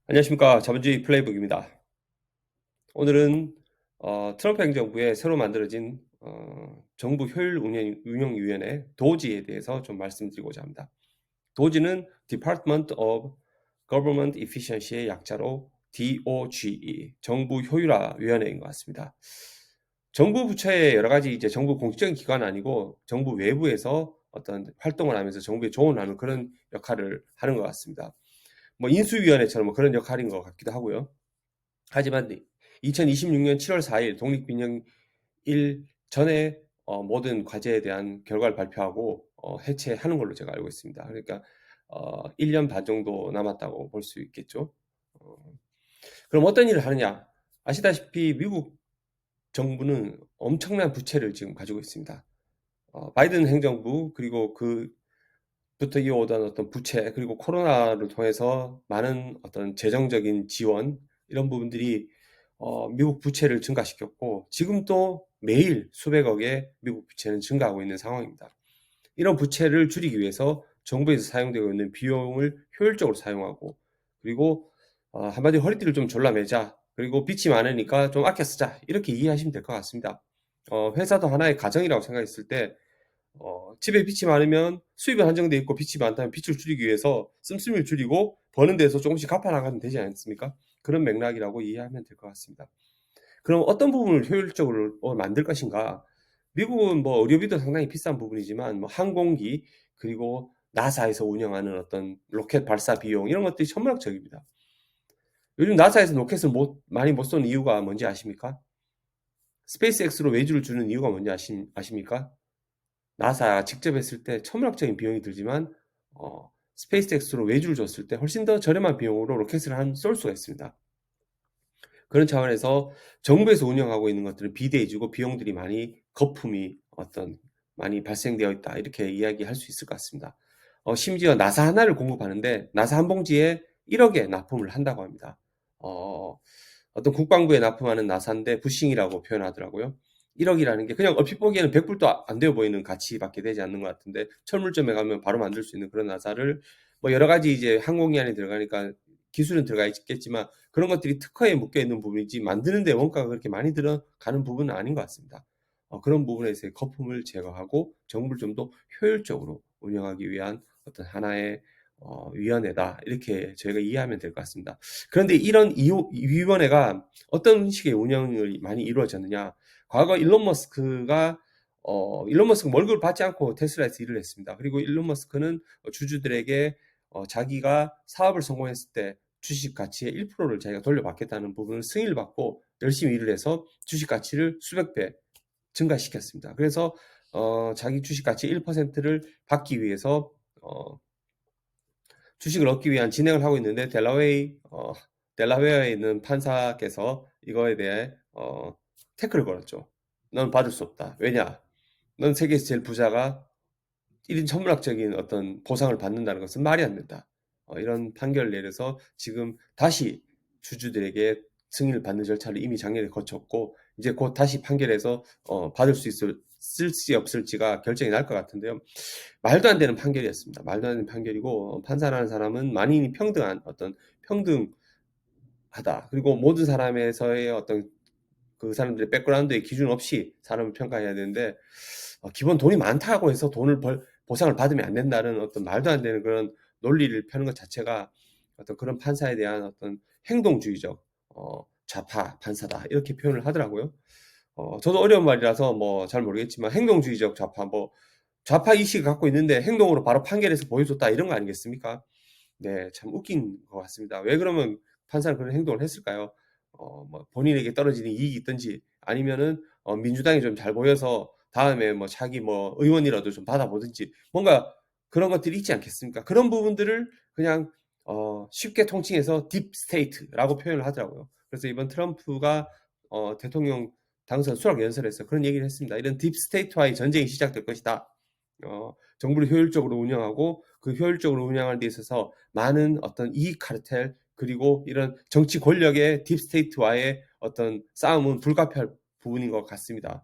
안녕하십니까. 자본주의 플레이북입니다. 오늘은 트럼프 행정부의 새로 만들어진 정부 효율 운영위원회 도지에 대해서 좀 말씀드리고자 합니다. 도지는 Department of Government Efficiency의 약자로 DOGE, 정부 효율화 위원회인 것 같습니다. 정부 부처의 여러 가지 이제 정부 공식적인 기관은 아니고 정부 외부에서 어떤 활동을 하면서 정부에 조언을 하는 그런 역할을 하는 것 같습니다. 뭐 인수위원회처럼 뭐 그런 역할인 것 같기도 하고요. 하지만 2026년 7월 4일 독립기념일 전에 모든 과제에 대한 결과를 발표하고 해체하는 걸로 제가 알고 있습니다. 그러니까 1년 반 정도 남았다고 볼 수 있겠죠. 어, 그럼 어떤 일을 하느냐? 아시다시피 미국 정부는 엄청난 부채를 지금 가지고 있습니다. 바이든 행정부 그리고 그부터 이어오던 어떤 부채 그리고 코로나를 통해서 많은 어떤 재정적인 지원 이런 부분들이 미국 부채를 증가시켰고 지금 또 매일 수백억의 미국 부채는 증가하고 있는 상황입니다. 이런 부채를 줄이기 위해서 정부에서 사용되고 있는 비용을 효율적으로 사용하고 그리고 한마디로 허리띠를 좀 졸라매자 그리고 빚이 많으니까 좀 아껴 쓰자 이렇게 이해하시면 될 것 같습니다. 회사도 하나의 가정이라고 생각했을 때 집에 빚이 많으면 수입은 한정돼 있고 빚이 많다면 빚을 줄이기 위해서 씀씀이를 줄이고 버는 데서 조금씩 갚아 나가면 되지 않습니까? 그런 맥락이라고 이해하면 될 것 같습니다. 그럼 어떤 부분을 효율적으로 만들 것인가? 미국은 뭐 의료비도 상당히 비싼 부분이지만 뭐 항공기 그리고 나사에서 운영하는 어떤 로켓 발사 비용 이런 것들이 천문학적입니다. 요즘 나사에서 로켓을 많이 못 쏘는 이유가 뭔지 아십니까? 스페이스X로 외주를 주는 이유가 뭔지 아십니까? 나사 직접 했을 때 천문학적인 비용이 들지만 스페이스X로 외주를 줬을 때 훨씬 더 저렴한 비용으로 로켓을 쏠 수가 있습니다. 그런 차원에서 정부에서 운영하고 있는 것들은 비대해지고 비용들이 많이 거품이 많이 발생되어 있다 이렇게 이야기할 수 있을 것 같습니다. 심지어 나사 하나를 공급하는데 나사 한 봉지에 1억에 납품을 한다고 합니다. 어떤 국방부에 납품하는 나사인데 부싱이라고 표현하더라고요. 1억이라는 게 그냥 얼핏 보기에는 100불도 안 되어 보이는 가치밖에 되지 않는 것 같은데 철물점에 가면 바로 만들 수 있는 그런 나사를 뭐 여러 가지 이제 항공기 안에 들어가니까 기술은 들어가 있겠지만 그런 것들이 특허에 묶여 있는 부분이지 만드는데 원가가 그렇게 많이 들어가는 부분은 아닌 것 같습니다. 그런 부분에서의 거품을 제거하고 정부를 좀 더 효율적으로 운영하기 위한 어떤 하나의 위원회다 이렇게 저희가 이해하면 될 것 같습니다. 그런데 이런 위원회가 어떤 식의 운영을 많이 이루어졌느냐? 과거 일론 머스크 월급을 받지 않고 테슬라에서 일을 했습니다. 그리고 일론 머스크는 주주들에게 자기가 사업을 성공했을 때 주식 가치의 1%를 자기가 돌려받겠다는 부분을 승인을 받고 열심히 일을 해서 주식 가치를 수백 배 증가시켰습니다. 그래서 자기 주식 가치 1%를 받기 위해서 주식을 얻기 위한 진행을 하고 있는데 델라웨어에 있는 판사께서 이거에 대해 태클을 걸었죠. 넌 받을 수 없다. 왜냐? 넌 세계에서 제일 부자가 1인 천문학적인 어떤 보상을 받는다는 것은 말이 안 된다. 이런 판결을 내려서 지금 다시 주주들에게 승인을 받는 절차를 이미 작년에 거쳤고 이제 곧 다시 판결해서 받을 수 쓸지 없을지가 결정이 날 것 같은데요. 말도 안 되는 판결이었습니다. 말도 안 되는 판결이고 판사라는 사람은 만인이 평등한 어떤 평등하다. 그리고 모든 사람에서의 어떤 그 사람들의 백그라운드의 기준 없이 사람을 평가해야 되는데 기본 돈이 많다고 해서 보상을 받으면 안 된다는 어떤 말도 안 되는 그런 논리를 펴는 것 자체가 어떤 그런 판사에 대한 어떤 행동주의적 좌파 판사다 이렇게 표현을 하더라고요. 저도 어려운 말이라서 뭐 잘 모르겠지만 행동주의적 좌파 뭐 좌파 이식을 갖고 있는데 행동으로 바로 판결해서 보여줬다 이런 거 아니겠습니까? 네, 참 웃긴 것 같습니다. 왜 그러면 판사는 그런 행동을 했을까요? 뭐 본인에게 떨어지는 이익이 있든지 아니면은 민주당이 좀 잘 보여서 다음에 뭐 자기 뭐 의원이라도 좀 받아보든지 뭔가 그런 것들이 있지 않겠습니까? 그런 부분들을 그냥 쉽게 통칭해서 딥스테이트라고 표현을 하더라고요. 그래서 이번 트럼프가 대통령 당선 수락 연설에서 그런 얘기를 했습니다. 이런 딥스테이트와의 전쟁이 시작될 것이다. 정부를 효율적으로 운영하고 그 효율적으로 운영하는 데 있어서 많은 어떤 이익 카르텔 그리고 이런 정치 권력의 딥스테이트와의 어떤 싸움은 불가피할 부분인 것 같습니다.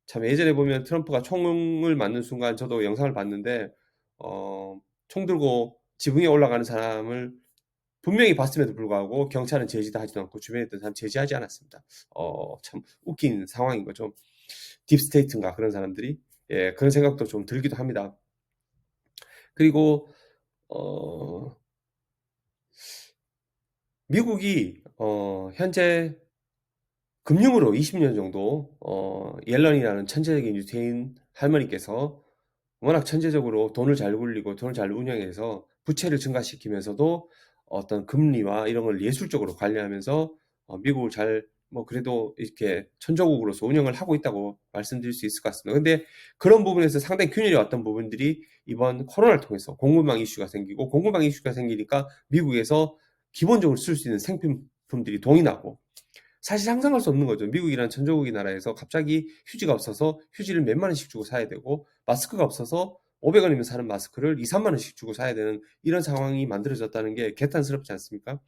참 예전에 보면 트럼프가 총을 맞는 순간 저도 영상을 봤는데 총 들고 지붕에 올라가는 사람을 분명히 봤음에도 불구하고 경찰은 제지도 하지도 않고 주변에 있던 사람 제지하지 않았습니다. 참 웃긴 상황인 거죠. 딥스테이트인가 그런 사람들이. 예, 그런 생각도 좀 들기도 합니다. 그리고 미국이 현재 금융으로 20년 정도 옐런이라는 천재적인 유태인 할머니께서 워낙 천재적으로 돈을 잘 굴리고 돈을 잘 운영해서 부채를 증가시키면서도 어떤 금리와 이런 걸 예술적으로 관리하면서 미국을 잘 뭐 그래도 이렇게 천조국으로서 운영을 하고 있다고 말씀드릴 수 있을 것 같습니다. 근데 그런 부분에서 상당히 균열이 왔던 부분들이 이번 코로나를 통해서 공급망 이슈가 생기고, 공급망 이슈가 생기니까 미국에서 기본적으로 쓸 수 있는 생필품들이 동이 나고, 사실 상상할 수 없는 거죠. 미국이란 천조국이 나라에서 갑자기 휴지가 없어서 휴지를 몇만 원씩 주고 사야 되고, 마스크가 없어서 500원이면 사는 마스크를 2, 3만 원씩 주고 사야 되는 이런 상황이 만들어졌다는 게 개탄스럽지 않습니까?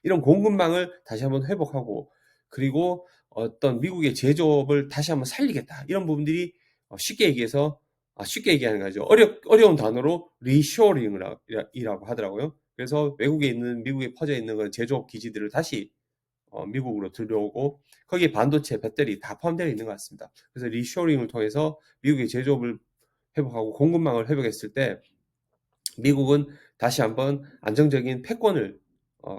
이런 공급망을 다시 한번 회복하고, 그리고 어떤 미국의 제조업을 다시 한번 살리겠다, 이런 부분들이 쉽게 얘기해서, 쉽게 얘기하는 거죠. 어려운 단어로 리쇼링이라고 하더라고요. 그래서 외국에 있는, 미국에 퍼져 있는 그런 제조업 기지들을 다시 미국으로 들여오고, 거기에 반도체, 배터리 다 포함되어 있는 것 같습니다. 그래서 리쇼링을 통해서 미국의 제조업을 회복하고 공급망을 회복했을 때 미국은 다시 한번 안정적인 패권을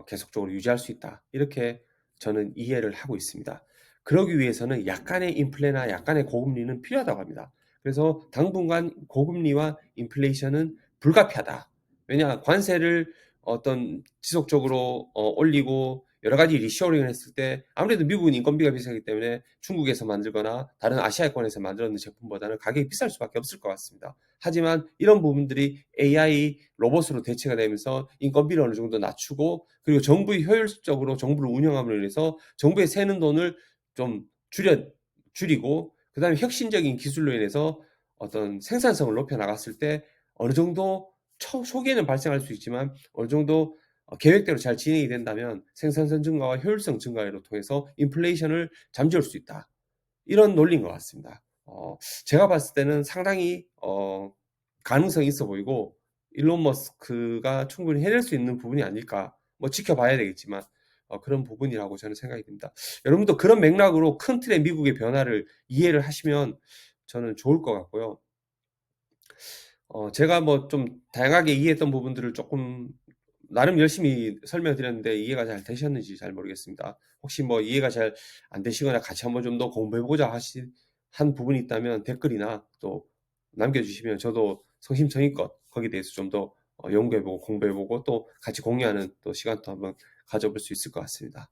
계속적으로 유지할 수 있다, 이렇게 저는 이해를 하고 있습니다. 그러기 위해서는 약간의 인플레나 약간의 고금리는 필요하다고 합니다. 그래서 당분간 고금리와 인플레이션은 불가피하다. 왜냐, 관세를 어떤 지속적으로 올리고 여러 가지 리쇼링을 했을 때 아무래도 미국은 인건비가 비싸기 때문에 중국에서 만들거나 다른 아시아권에서 만들었는 제품보다는 가격이 비쌀 수밖에 없을 것 같습니다. 하지만 이런 부분들이 AI 로봇으로 대체가 되면서 인건비를 어느 정도 낮추고, 그리고 정부의 효율적으로 정부를 운영함으로 인해서 정부에 새는 돈을 좀 줄이고, 그 다음에 혁신적인 기술로 인해서 어떤 생산성을 높여 나갔을 때 어느 정도 초기에는 발생할 수 있지만 어느 정도 계획대로 잘 진행이 된다면 생산성 증가와 효율성 증가로 통해서 인플레이션을 잠재울 수 있다, 이런 논리인 것 같습니다. 제가 봤을 때는 상당히 가능성이 있어 보이고, 일론 머스크가 충분히 해낼 수 있는 부분이 아닐까, 뭐 지켜봐야 되겠지만 그런 부분이라고 저는 생각이 듭니다. 여러분도 그런 맥락으로 큰 틀의 미국의 변화를 이해를 하시면 저는 좋을 것 같고요. 제가 뭐 좀 다양하게 이해했던 부분들을 조금 나름 열심히 설명드렸는데 이해가 잘 되셨는지 잘 모르겠습니다. 혹시 뭐 이해가 잘 안 되시거나 같이 한번 좀 더 공부해보자 한 부분이 있다면 댓글이나 또 남겨주시면 저도 성심성의껏 거기에 대해서 좀 더 연구해보고 공부해보고 또 같이 공유하는 또 시간도 한번 가져볼 수 있을 것 같습니다.